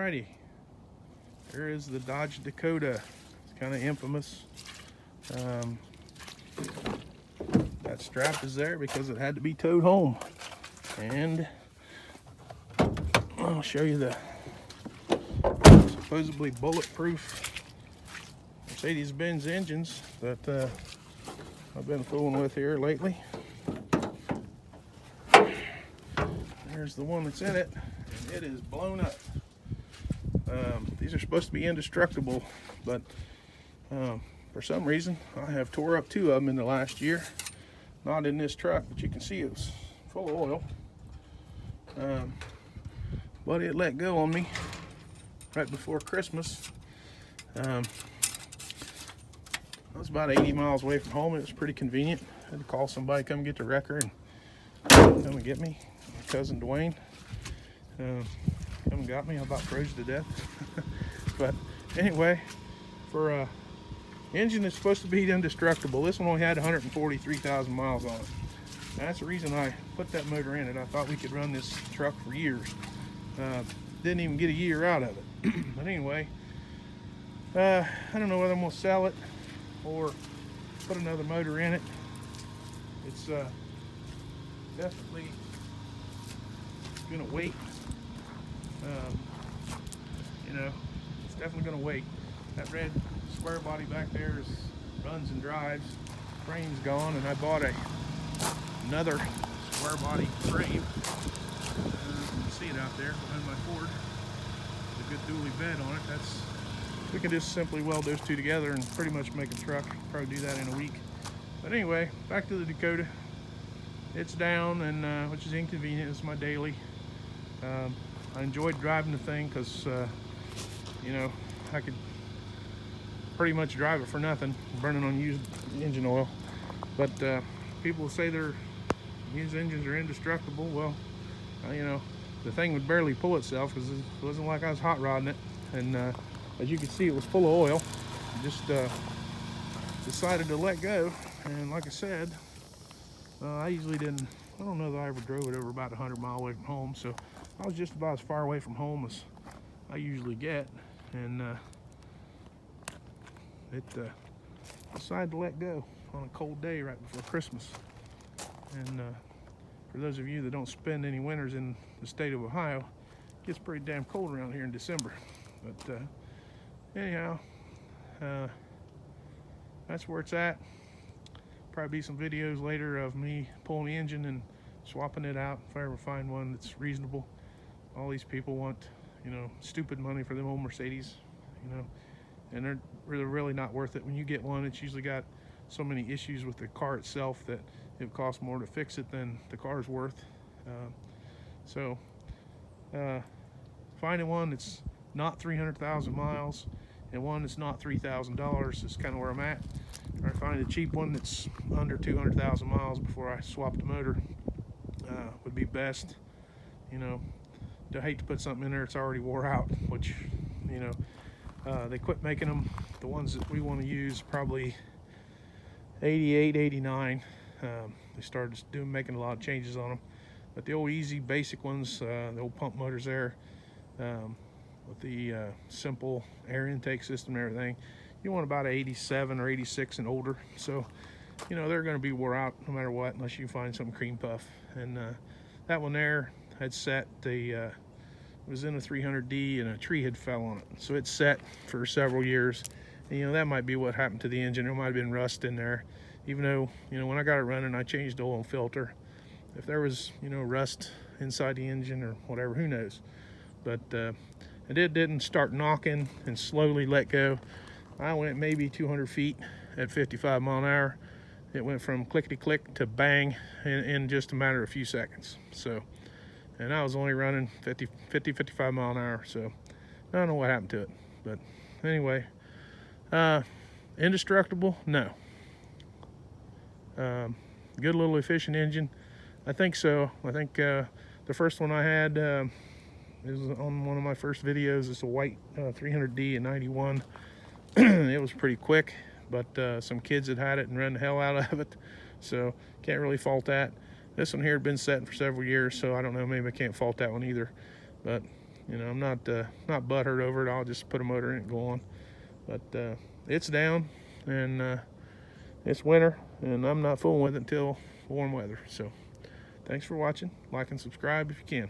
Alrighty, here is the Dodge Dakota. It's kind of infamous. That strap is there because it had to be towed home. And I'll show you the supposedly bulletproof Mercedes-Benz engines that I've been fooling with here lately. There's the one that's in it, and it is blown up. These are supposed to be indestructible, but for some reason I have tore up 2 of them in the last year. Not in this truck, but you can see it was full of oil. But it let go on me right before Christmas. I was about 80 miles away from home. It was pretty convenient. I had to call somebody, come get the wrecker and come and get me. My cousin Dwayne come and got me. I about froze to death. But anyway, for engine is supposed to be indestructible. This one only had 143,000 miles on it. That's the reason I put that motor in it. I thought we could run this truck for years. Didn't even get a year out of it. But anyway, I don't know whether I'm gonna sell it or put another motor in it. It's definitely gonna wait. It's definitely gonna wait. That red square body back there runs and drives. Frame's gone, and I bought another square body frame. You can see it out there behind my Ford. It's a good dually bed on it. We can just simply weld those 2 together and pretty much make a truck. Probably do that in a week. But anyway, back to the Dakota. It's down, and which is inconvenient. It's my daily. I enjoyed driving the thing because I could pretty much drive it for nothing, burning on used engine oil. But people say their used engines are indestructible. Well, the thing would barely pull itself because it wasn't like I was hot rodding it. And as you can see, it was full of oil. Just decided to let go. And like I said, I don't know that I ever drove it over about 100 miles away from home. So I was just about as far away from home as I usually get. And it decided to let go on a cold day right before Christmas. And for those of you that don't spend any winters in the state of Ohio, it gets pretty damn cold around here in December. But anyhow, that's where it's at. Probably be some videos later of me pulling the engine and swapping it out if I ever find one that's reasonable. All these people want, stupid money for them old Mercedes, and they're really not worth it. When you get one, it's usually got so many issues with the car itself that it costs more to fix it than the car's worth. Finding one that's not 300,000 miles and one that's not $3,000 is kind of where I'm at. Or I find a cheap one that's under 200,000 miles before I swap the motor would be best. I hate to put something in there that's already wore out, which they quit making them. The ones that we want to use probably 88, 89. They started making a lot of changes on them. But the old easy basic ones, the old pump motors there, with the simple air intake system and everything, you want about 87 or 86 and older. So they're going to be wore out no matter what, unless you find some cream puff. And that one there had set it was in a 300D, and a tree had fell on it, so it set for several years. And that might be what happened to the engine. There might have been rust in there, even though when I got it running, I changed the oil and filter. If there was rust inside the engine or whatever, who knows. But it didn't start knocking and slowly let go. I went maybe 200 feet at 55 mile an hour. It went from clickety-click to bang in just a matter of a few seconds. So, and I was only running 55 mile an hour. So I don't know what happened to it. But anyway, indestructible? No. Good little efficient engine? I think so. I think the first one I had is on one of my first videos. It's a white 300D in 91. It was pretty quick, but some kids had it and ran the hell out of it, so can't really fault that. This one here had been setting for several years, so I don't know, maybe I can't fault that one either. But You know, I'm not butthurt over it. I'll just put a motor in it and go on. But it's down, and it's winter, and I'm not fooling with it until warm weather. So thanks for watching. Like and subscribe if you can.